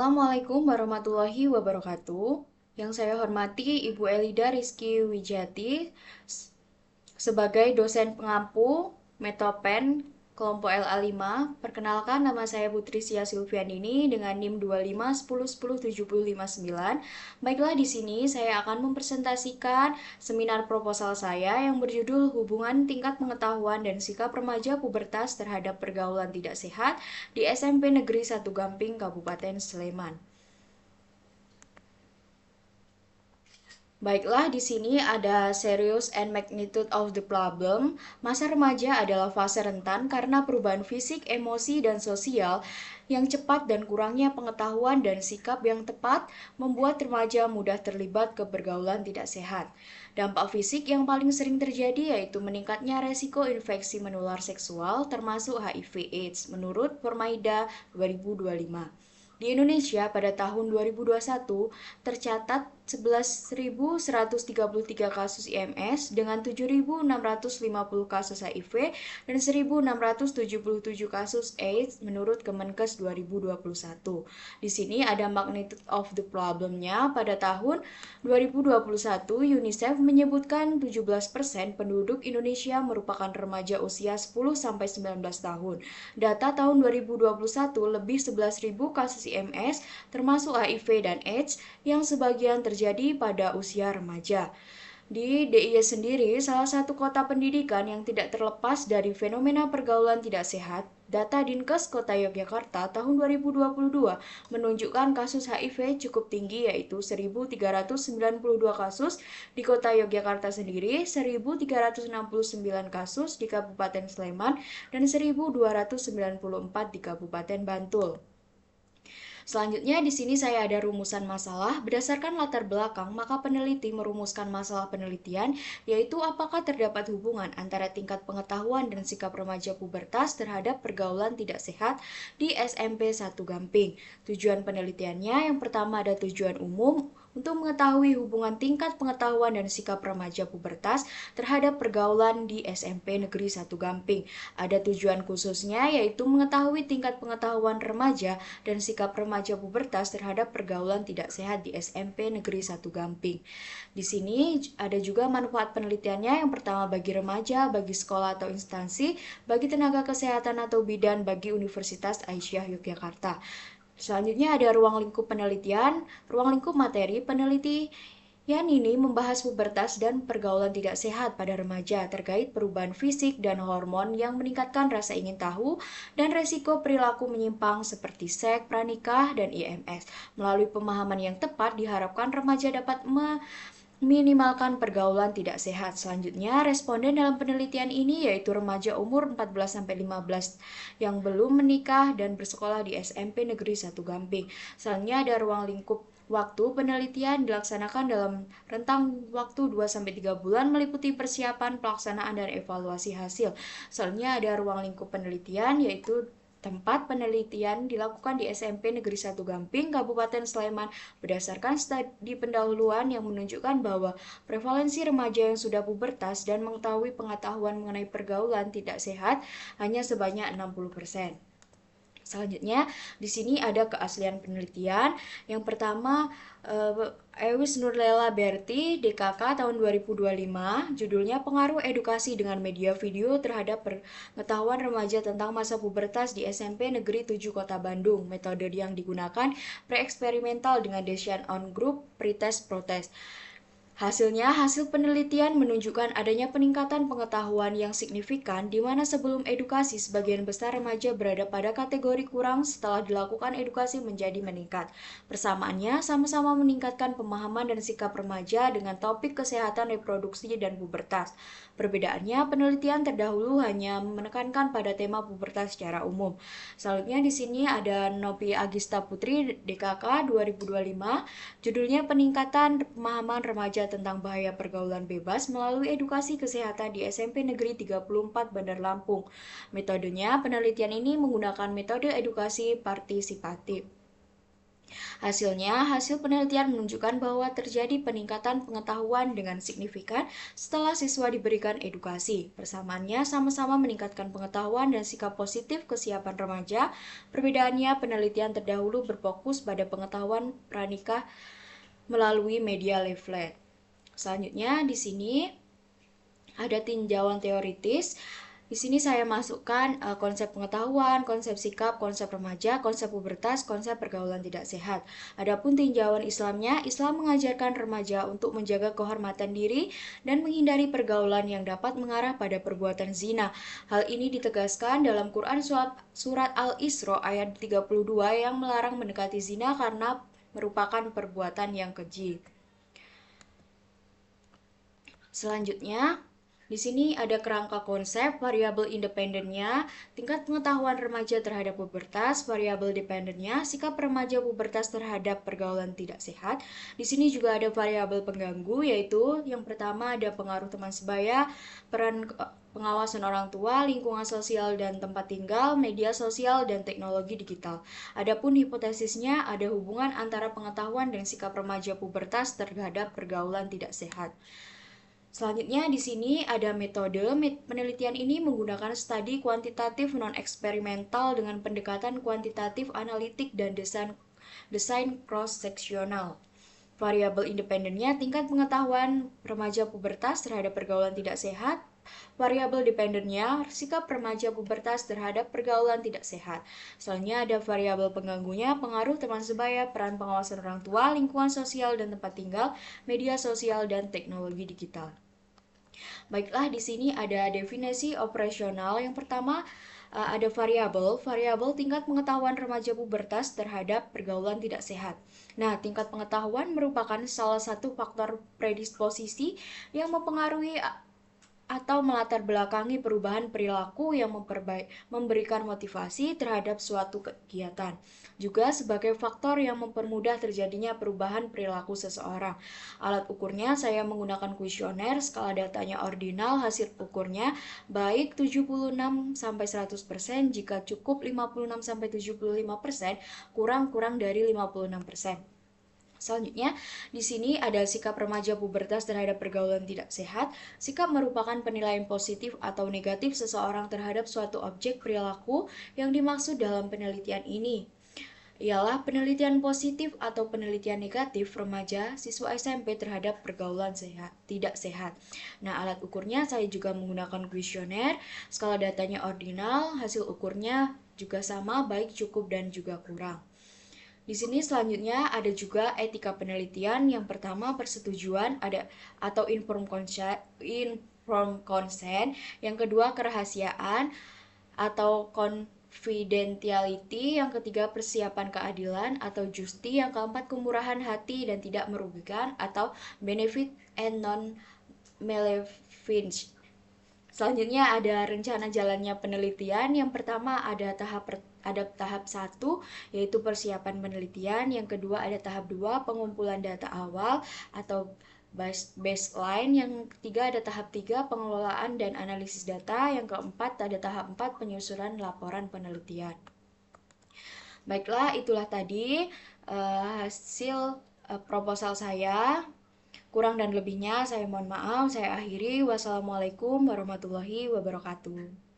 Assalamualaikum warahmatullahi wabarakatuh. Yang saya hormati Ibu Elida Rizky Wijati sebagai dosen pengampu Metopen kelompok LA5. Perkenalkan, nama saya Putri Sia Silvianini dengan NIM 2510107059. Baiklah, di sini saya akan mempresentasikan seminar proposal saya yang berjudul Hubungan Tingkat Pengetahuan dan Sikap Remaja Pubertas Terhadap Pergaulan Tidak Sehat di SMP Negeri 1 Gamping, Kabupaten Sleman. Baiklah, di sini ada serious and magnitude of the problem. Masa remaja adalah fase rentan karena perubahan fisik, emosi, dan sosial yang cepat dan kurangnya pengetahuan dan sikap yang tepat membuat remaja mudah terlibat ke pergaulan tidak sehat. Dampak fisik yang paling sering terjadi yaitu meningkatnya resiko infeksi menular seksual termasuk HIV/AIDS menurut Formaida 2025. Di Indonesia pada tahun 2021 tercatat 11.133 kasus IMS dengan 7.650 kasus HIV dan 1.677 kasus AIDS menurut Kemenkes 2021. Di sini ada magnitude of the problemnya. Pada tahun 2021 UNICEF menyebutkan 17% penduduk Indonesia merupakan remaja usia 10-19 tahun. Data tahun 2021 lebih 11.000 kasus IMS termasuk HIV dan AIDS yang sebagian terjadi pada usia remaja. Di DIY sendiri, salah satu kota pendidikan yang tidak terlepas dari fenomena pergaulan tidak sehat, data Dinkes Kota Yogyakarta tahun 2022 menunjukkan kasus HIV cukup tinggi yaitu 1.392 kasus di Kota Yogyakarta sendiri, 1.369 kasus di Kabupaten Sleman, dan 1.294 di Kabupaten Bantul. Selanjutnya di sini saya ada rumusan masalah. Berdasarkan latar belakang, maka peneliti merumuskan masalah penelitian, yaitu apakah terdapat hubungan antara tingkat pengetahuan dan sikap remaja pubertas terhadap pergaulan tidak sehat di SMP 1 Gamping. Tujuan penelitiannya yang pertama ada tujuan umum untuk mengetahui hubungan tingkat pengetahuan dan sikap remaja pubertas terhadap pergaulan di SMP Negeri 1 Gamping. Ada tujuan khususnya yaitu mengetahui tingkat pengetahuan remaja dan sikap remaja pubertas terhadap pergaulan tidak sehat di SMP Negeri 1 Gamping. Di sini ada juga manfaat penelitiannya, yang pertama bagi remaja, bagi sekolah atau instansi, bagi tenaga kesehatan atau bidan, bagi Universitas Aisyah Yogyakarta. Selanjutnya ada ruang lingkup penelitian, ruang lingkup materi penelitian ini membahas pubertas dan pergaulan tidak sehat pada remaja terkait perubahan fisik dan hormon yang meningkatkan rasa ingin tahu dan resiko perilaku menyimpang seperti seks, pranikah, dan IMS. Melalui pemahaman yang tepat diharapkan remaja dapat minimalkan pergaulan tidak sehat. Selanjutnya, responden dalam penelitian ini yaitu remaja umur 14-15 yang belum menikah dan bersekolah di SMP Negeri 1 Gamping. Selanjutnya ada ruang lingkup waktu penelitian dilaksanakan dalam rentang waktu 2-3 bulan meliputi persiapan, pelaksanaan, dan evaluasi hasil. Selanjutnya ada ruang lingkup penelitian yaitu tempat penelitian dilakukan di SMP Negeri 1 Gamping, Kabupaten Sleman, berdasarkan studi pendahuluan yang menunjukkan bahwa prevalensi remaja yang sudah pubertas dan mengetahui pengetahuan mengenai pergaulan tidak sehat hanya sebanyak 60%. Selanjutnya, di sini ada keaslian penelitian. Yang pertama, Ewis Nurlela Berti, DKK tahun 2025, judulnya Pengaruh Edukasi dengan Media Video terhadap Pengetahuan Remaja tentang Masa Pubertas di SMP Negeri 7 Kota Bandung. Metode yang digunakan pre-eksperimental dengan Decision on Group, pretest, protest. Hasilnya, hasil penelitian menunjukkan adanya peningkatan pengetahuan yang signifikan di mana sebelum edukasi sebagian besar remaja berada pada kategori kurang, setelah dilakukan edukasi menjadi meningkat. Persamaannya sama-sama meningkatkan pemahaman dan sikap remaja dengan topik kesehatan reproduksi dan pubertas. Perbedaannya, penelitian terdahulu hanya menekankan pada tema pubertas secara umum. Selanjutnya di sini ada Nopi Agista Putri, DKK 2025, judulnya Peningkatan Pemahaman Remaja tentang Bahaya Pergaulan Bebas melalui Edukasi Kesehatan di SMP Negeri 34 Bandar Lampung. Metodenya, penelitian ini menggunakan metode edukasi partisipatif. Hasil penelitian menunjukkan bahwa terjadi peningkatan pengetahuan dengan signifikan setelah siswa diberikan edukasi. Persamaannya sama-sama meningkatkan pengetahuan dan sikap positif kesiapan remaja. Perbedaannya, penelitian terdahulu berfokus pada pengetahuan pranikah melalui media leaflet. Selanjutnya di sini ada tinjauan teoritis. Di sini saya masukkan konsep pengetahuan, konsep sikap, konsep remaja, konsep pubertas, konsep pergaulan tidak sehat. Adapun tinjauan Islamnya, Islam mengajarkan remaja untuk menjaga kehormatan diri dan menghindari pergaulan yang dapat mengarah pada perbuatan zina. Hal ini ditegaskan dalam Quran surat Al-Isra ayat 32 yang melarang mendekati zina karena merupakan perbuatan yang keji. Selanjutnya, di sini ada kerangka konsep, variabel independennya, tingkat pengetahuan remaja terhadap pubertas, variabel dependennya, sikap remaja pubertas terhadap pergaulan tidak sehat. Di sini juga ada variabel pengganggu, yaitu yang pertama ada pengaruh teman sebaya, peran pengawasan orang tua, lingkungan sosial dan tempat tinggal, media sosial, dan teknologi digital. Adapun hipotesisnya ada hubungan antara pengetahuan dan sikap remaja pubertas terhadap pergaulan tidak sehat. Selanjutnya di sini ada metode. Penelitian ini menggunakan studi kuantitatif non-eksperimental dengan pendekatan kuantitatif analitik dan desain cross-seksional. Variabel independennya tingkat pengetahuan remaja pubertas terhadap pergaulan tidak sehat. Variabel dependennya sikap remaja pubertas terhadap pergaulan tidak sehat. Selanjutnya ada variabel pengganggunya, pengaruh teman sebaya, peran pengawasan orang tua, lingkungan sosial dan tempat tinggal, media sosial dan teknologi digital. Baiklah, di sini ada definisi operasional. Yang pertama, ada variabel tingkat pengetahuan remaja pubertas terhadap pergaulan tidak sehat. Nah, tingkat pengetahuan merupakan salah satu faktor predisposisi yang mempengaruhi atau melatar belakangi perubahan perilaku yang memberikan motivasi terhadap suatu kegiatan. Juga sebagai faktor yang mempermudah terjadinya perubahan perilaku seseorang. Alat ukurnya saya menggunakan kuesioner, skala datanya ordinal, hasil ukurnya baik 76-100%, jika cukup 56-75%, kurang dari 56%. Selanjutnya, di sini ada sikap remaja pubertas terhadap pergaulan tidak sehat. Sikap merupakan penilaian positif atau negatif seseorang terhadap suatu objek perilaku yang dimaksud dalam penelitian ini. Ialah penelitian positif atau penelitian negatif remaja siswa SMP terhadap pergaulan tidak sehat. Nah, alat ukurnya saya juga menggunakan kuesioner, skala datanya ordinal, hasil ukurnya juga sama, baik, cukup, dan juga kurang. Di sini selanjutnya ada juga etika penelitian. Yang pertama persetujuan atau informed consent. Yang kedua kerahasiaan atau confidentiality. Yang ketiga persiapan keadilan atau justi. Yang keempat kemurahan hati dan tidak merugikan atau benefit and non-maleficence. Selanjutnya ada rencana jalannya penelitian. Yang pertama ada tahap 1 yaitu persiapan penelitian, yang kedua ada tahap 2 pengumpulan data awal atau baseline, yang ketiga ada tahap 3 pengelolaan dan analisis data, yang keempat ada tahap 4 penyusunan laporan penelitian. Baiklah, itulah tadi hasil proposal saya. Kurang dan lebihnya saya mohon maaf, saya akhiri. Wassalamualaikum warahmatullahi wabarakatuh.